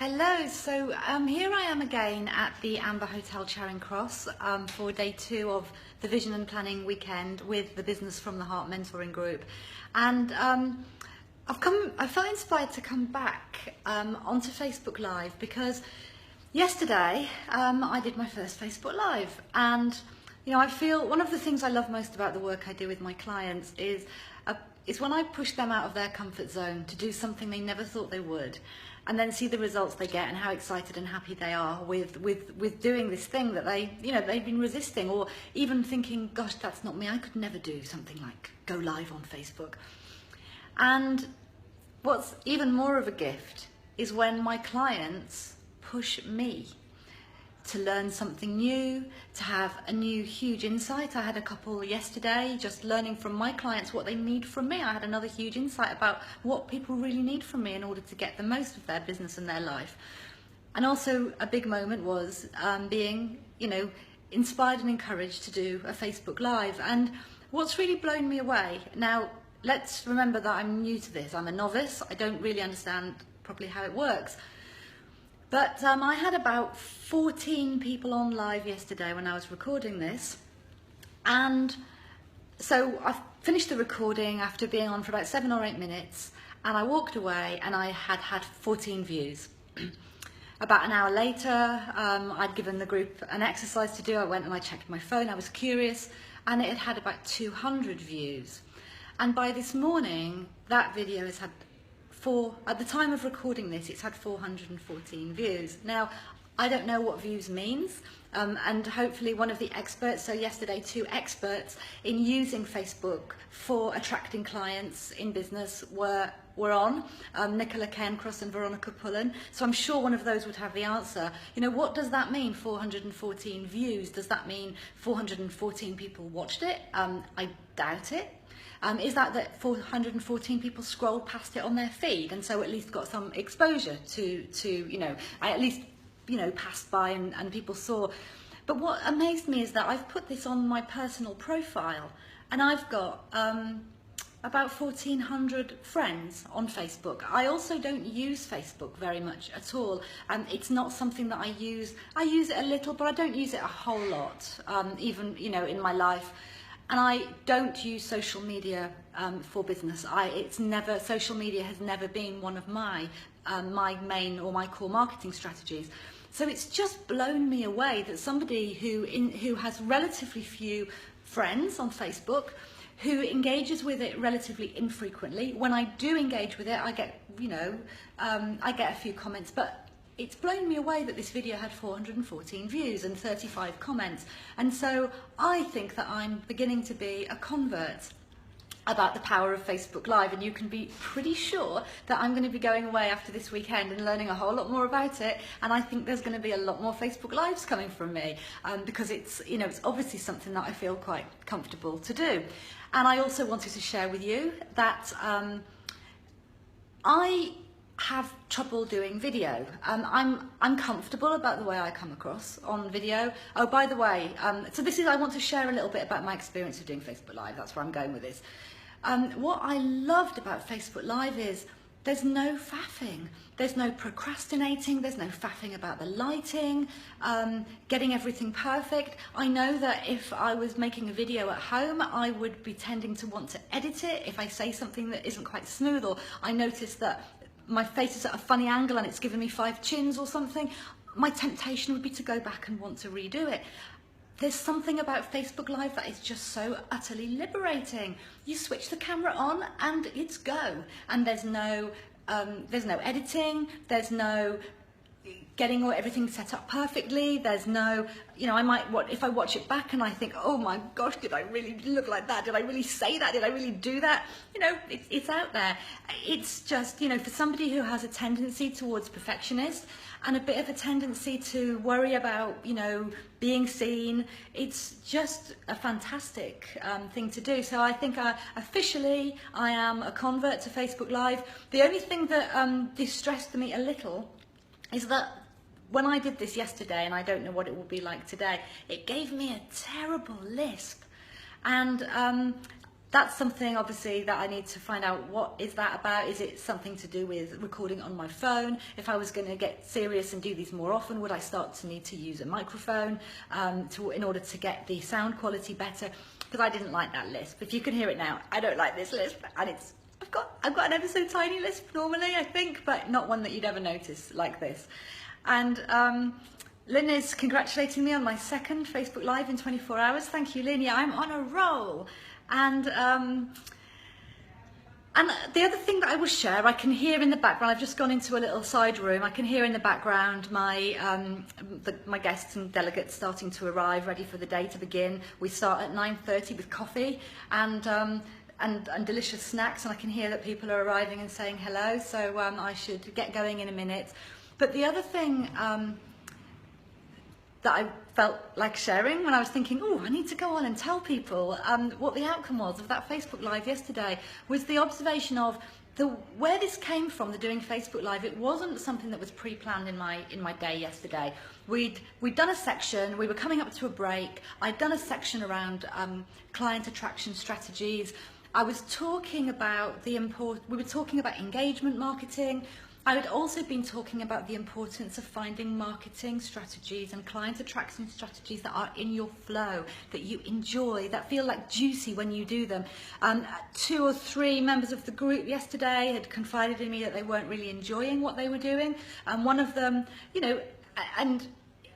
Hello, so here I am again at the Amber Hotel Charing Cross for day 2 of the Vision and Planning Weekend with the Business from the Heart Mentoring Group. And I felt inspired to come back onto Facebook Live because yesterday I did my first Facebook Live, and I feel one of the things I love most about the work I do with my clients is when I push them out of their comfort zone to do something they never thought they would, and then see the results they get and how excited and happy they are with doing this thing that they've been resisting, or even thinking, gosh, that's not me, I could never do something like go live on Facebook. And what's even more of a gift is when my clients push me to learn something new, to have a new huge insight. I had a couple yesterday just learning from my clients what they need from me. I had another huge insight about what people really need from me in order to get the most of their business and their life. And also a big moment was being, inspired and encouraged to do a Facebook Live. And what's really blown me away, now let's remember that I'm new to this. I'm a novice. I don't really understand properly how it works. But I had about 14 people on live yesterday when I was recording this. And so I finished the recording after being on for about 7 or 8 minutes, and I walked away and I had 14 views. About an hour later, I'd given the group an exercise to do. I went and I checked my phone, I was curious, and it had about 200 views. And by this morning, that video has had at the time of recording this, it's had 414 views. Now, I don't know what views means, and hopefully one of the experts, so yesterday 2 experts in using Facebook for attracting clients in business were on, Nicola Cairncross and Veronica Pullen, so I'm sure one of those would have the answer. What does that mean, 414 views? Does that mean 414 people watched it? I doubt it. Is that 414 people scrolled past it on their feed and so at least got some exposure to I at least, passed by and people saw. But what amazed me is that I've put this on my personal profile and I've got about 1,400 friends on Facebook. I also don't use Facebook very much at all. It's not something that I use. I use it a little, but I don't use it a whole lot, even, in my life. And I don't use social media for business. Social media has never been one of my main or my core marketing strategies. So it's just blown me away that somebody who has relatively few friends on Facebook, who engages with it relatively infrequently. When I do engage with it, I get a few comments, but it's blown me away that this video had 414 views and 35 comments. And so I think that I'm beginning to be a convert about the power of Facebook Live, and you can be pretty sure that I'm going to be going away after this weekend and learning a whole lot more about it, and I think there's going to be a lot more Facebook Lives coming from me because it's obviously something that I feel quite comfortable to do. And I also wanted to share with you that I have trouble doing video. I'm comfortable about the way I come across on video. Oh, by the way, I want to share a little bit about my experience of doing Facebook Live. That's where I'm going with this. What I loved about Facebook Live is there's no faffing. There's no procrastinating. There's no faffing about the lighting, getting everything perfect. I know that if I was making a video at home, I would be tending to want to edit it if I say something that isn't quite smooth, or I notice that my face is at a funny angle and it's given me 5 chins or something. My temptation would be to go back and want to redo it. There's something about Facebook Live that is just so utterly liberating. You switch the camera on and it's go. And there's no editing, there's no getting everything set up perfectly, there's no, if I watch it back and I think, oh my gosh, did I really look like that? Did I really say that? Did I really do that? It's out there. It's just, for somebody who has a tendency towards perfectionist and a bit of a tendency to worry about, being seen, it's just a fantastic thing to do. So I think officially I am a convert to Facebook Live. The only thing that distressed me a little is that when I did this yesterday, and I don't know what it will be like today, it gave me a terrible lisp. And that's something obviously that I need to find out, what is that about? Is it something to do with recording on my phone? If I was going to get serious and do these more often, would I start to need to use a microphone in order to get the sound quality better? Because I didn't like that lisp. If you can hear it now, I don't like this lisp, and I've got an ever so tiny lisp normally, I think, but not one that you'd ever notice like this. And Lynn is congratulating me on my second Facebook Live in 24 hours. Thank you, Lynn. Yeah, I'm on a roll. And the other thing that I will share, I can hear in the background, I've just gone into a little side room, I can hear in the background my guests and delegates starting to arrive, ready for the day to begin. We start at 9:30 with coffee and delicious snacks, and I can hear that people are arriving and saying hello, so I should get going in a minute. But the other thing that I felt like sharing when I was thinking, oh, I need to go on and tell people what the outcome was of that Facebook Live yesterday, was the observation of where this came from, the doing Facebook Live. It wasn't something that was pre-planned in my day yesterday. We'd done a section, we were coming up to a break, I'd done a section around client attraction strategies. I was talking about we were talking about engagement marketing. I had also been talking about the importance of finding marketing strategies and client attraction strategies that are in your flow, that you enjoy, that feel like juicy when you do them. 2 or 3 members of the group yesterday had confided in me that they weren't really enjoying what they were doing. And one of them, and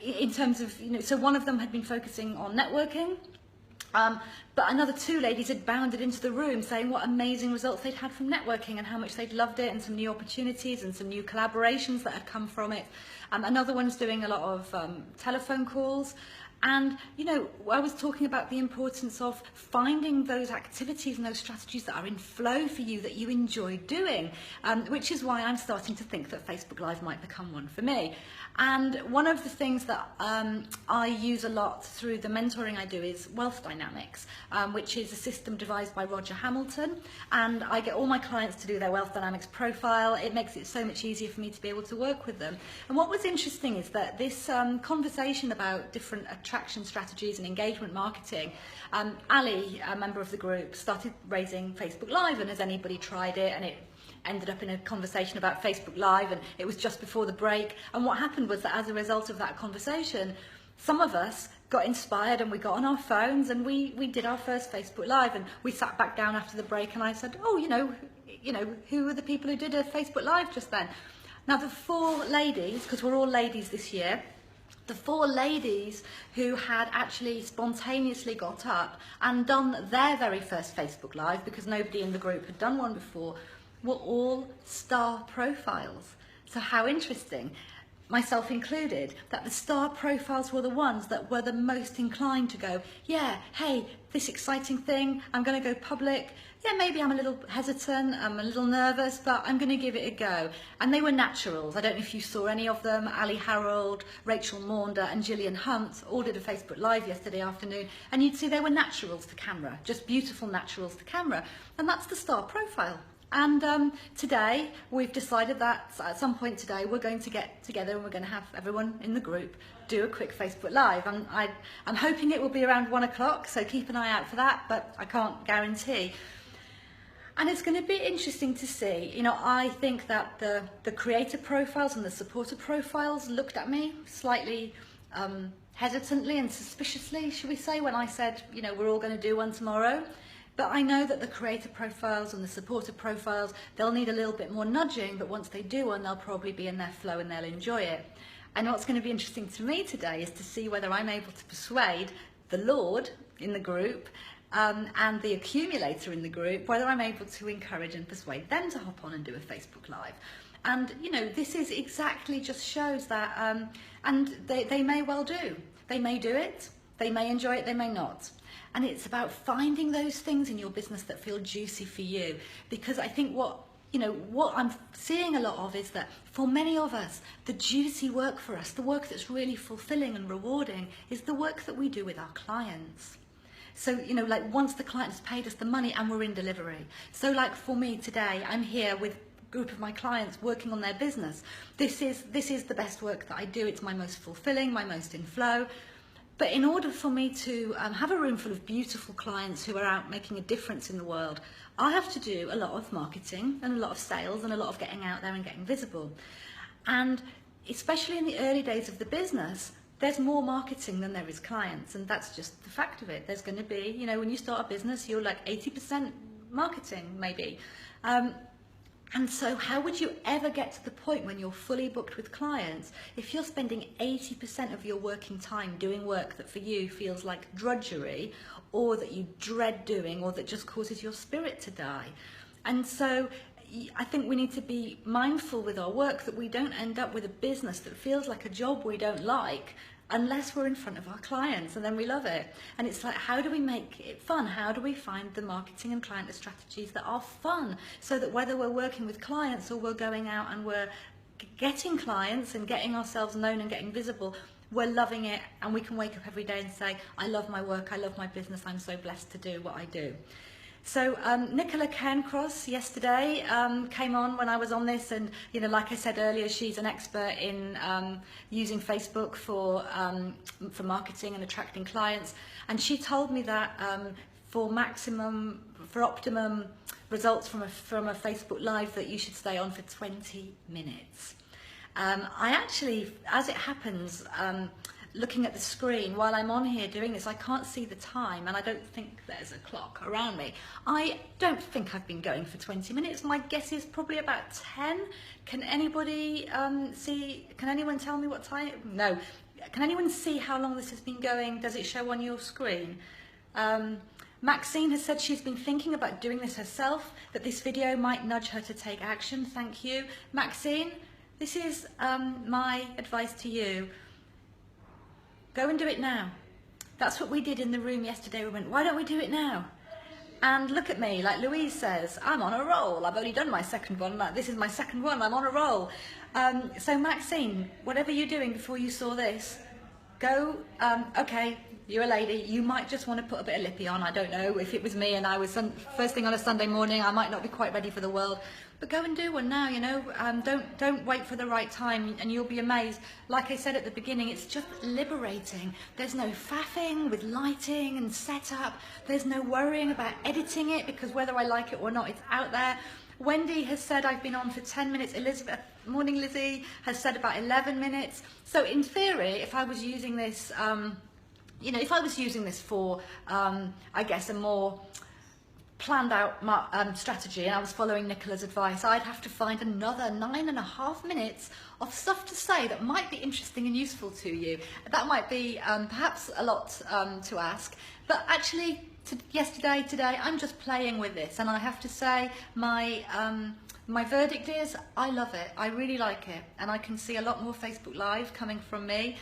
in terms of, so one of them had been focusing on networking. But another 2 ladies had bounded into the room saying what amazing results they'd had from networking and how much they'd loved it, and some new opportunities and some new collaborations that had come from it. Another one's doing a lot of telephone calls. And, I was talking about the importance of finding those activities and those strategies that are in flow for you, that you enjoy doing, which is why I'm starting to think that Facebook Live might become one for me. And one of the things that I use a lot through the mentoring I do is Wealth Dynamics, which is a system devised by Roger Hamilton. And I get all my clients to do their Wealth Dynamics profile. It makes it so much easier for me to be able to work with them. And what was interesting is that this conversation about different attraction strategies and engagement marketing, Ali, a member of the group, started raising Facebook Live, and has anybody tried it? And it ended up in a conversation about Facebook Live, and it was just before the break. And what happened was that as a result of that conversation, some of us got inspired and we got on our phones and we did our first Facebook Live, and we sat back down after the break and I said, oh, who are the people who did a Facebook Live just then? Now the 4 ladies, because we're all ladies this year, the 4 ladies who had actually spontaneously got up and done their very first Facebook Live, because nobody in the group had done one before, were all star profiles. So how interesting, myself included, that the star profiles were the ones that were the most inclined to go, yeah, hey, this exciting thing, I'm going to go public. Yeah, maybe I'm a little hesitant, I'm a little nervous, but I'm going to give it a go. And they were naturals. I don't know if you saw any of them. Ali Harold, Rachel Maunder and Gillian Hunt all did a Facebook Live yesterday afternoon, and you'd see they were naturals to camera, just beautiful naturals to camera. And that's the star profile. And today we've decided that at some point today we're going to get together and we're going to have everyone in the group do a quick Facebook Live. I'm hoping it will be around 1 o'clock, so keep an eye out for that, but I can't guarantee. And it's going to be interesting to see. I think that the creator profiles and the supporter profiles looked at me slightly hesitantly and suspiciously, should we say, when I said, we're all going to do one tomorrow. But I know that the creator profiles and the supporter profiles, they'll need a little bit more nudging, but once they do one, they'll probably be in their flow and they'll enjoy it. And what's going to be interesting to me today is to see whether I'm able to persuade the Lord in the group and the accumulator in the group, whether I'm able to encourage and persuade them to hop on and do a Facebook Live. And, this is exactly just shows that, and they may well do. They may do it, they may enjoy it, they may not. And it's about finding those things in your business that feel juicy for you. Because I think what I'm seeing a lot of is that for many of us, the juicy work for us, the work that's really fulfilling and rewarding, is the work that we do with our clients. So, like once the client has paid us the money and we're in delivery. So like for me today, I'm here with a group of my clients working on their business. This is the best work that I do. It's my most fulfilling, my most in flow. But in order for me to have a room full of beautiful clients who are out making a difference in the world, I have to do a lot of marketing and a lot of sales and a lot of getting out there and getting visible. And especially in the early days of the business, there's more marketing than there is clients, and that's just the fact of it. There's going to be, you know, when you start a business, you're like 80% marketing, maybe. And so how would you ever get to the point when you're fully booked with clients if you're spending 80% of your working time doing work that for you feels like drudgery, or that you dread doing, or that just causes your spirit to die? And so I think we need to be mindful with our work that we don't end up with a business that feels like a job we don't like, unless we're in front of our clients and then we love it. And it's like, how do we make it fun? How do we find the marketing and client strategies that are fun, so that whether we're working with clients or we're going out and we're getting clients and getting ourselves known and getting visible, we're loving it, and we can wake up every day and say, I love my work, I love my business, I'm so blessed to do what I do. So Nicola Cairncross yesterday came on when I was on this, and you know, like I said earlier, she's an expert in using Facebook for marketing and attracting clients. And she told me that for optimum results from a Facebook Live, that you should stay on for 20 minutes. I actually, as it happens, looking at the screen while I'm on here doing this, I can't see the time, and I don't think there's a clock around me. I don't think I've been going for 20 minutes. My guess is probably about 10. Can anybody see? Can anyone tell me what time? No. Can anyone see how long this has been going? Does it show on your screen? Maxine has said she's been thinking about doing this herself, that this video might nudge her to take action. Thank you. Maxine, this is my advice to you. Go and do it now. That's what we did in the room yesterday. We went, why don't we do it now? And look at me, like Louise says, I'm on a roll. I've only done my second one. This is my second one. I'm on a roll. So Maxine, whatever you're doing before you saw this, go, okay, you're a lady. You might just want to put a bit of lippy on. I don't know. If it was me and I was first thing on a Sunday morning, I might not be quite ready for the world. But go and do one now, you know. Don't wait for the right time, and you'll be amazed. Like I said at the beginning, it's just liberating. There's no faffing with lighting and setup. There's no worrying about editing it, because whether I like it or not, it's out there. Wendy has said I've been on for 10 minutes. Elizabeth, morning Lizzie, has said about 11 minutes. So in theory, if I was using this, you know, if I was using this for, I guess, a more planned out strategy, and I was following Nicola's advice, I'd have to find another 9.5 minutes of stuff to say that might be interesting and useful to you. That might be perhaps a lot to ask, but actually today I'm just playing with this, and I have to say my verdict is I love it. I really like it, and I can see a lot more Facebook Live coming from me.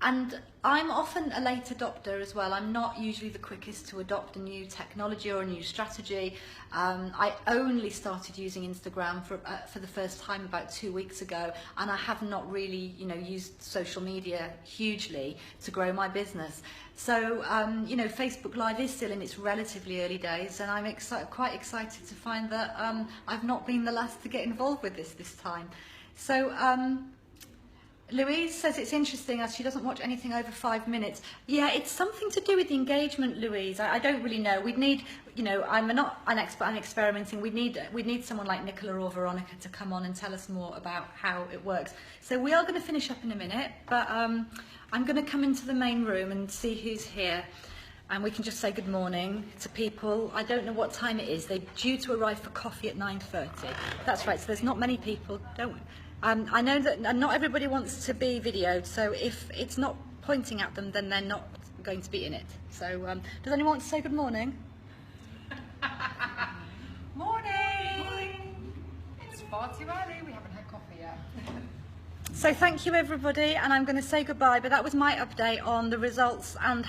And I'm often a late adopter as well. I'm not usually the quickest to adopt a new technology or a new strategy. I only started using Instagram for the first time about 2 weeks ago, and I have not really, you know, used social media hugely to grow my business. So, you know, Facebook Live is still in its relatively early days, and I'm quite excited to find that I've not been the last to get involved with this time. So, Louise says it's interesting as she doesn't watch anything over 5 minutes. Yeah, it's something to do with the engagement, Louise. I don't really know. We'd need, you know, I'm not an expert on experimenting. We'd need someone like Nicola or Veronica to come on and tell us more about how it works. So we are going to finish up in a minute, but I'm going to come into the main room and see who's here. And we can just say good morning to people. I don't know what time it is. They're due to arrive for coffee at 9:30. That's right, so there's not many people. I know that not everybody wants to be videoed, so if it's not pointing at them, then they're not going to be in it. So does anyone want to say good morning? Morning! It's far too early, we haven't had coffee yet. So thank you everybody, and I'm going to say goodbye, but that was my update on the results and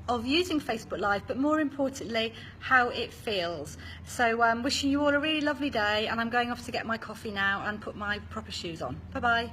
of using Facebook Live, but more importantly, how it feels. So wishing you all a really lovely day, and I'm going off to get my coffee now and put my proper shoes on. Bye-bye.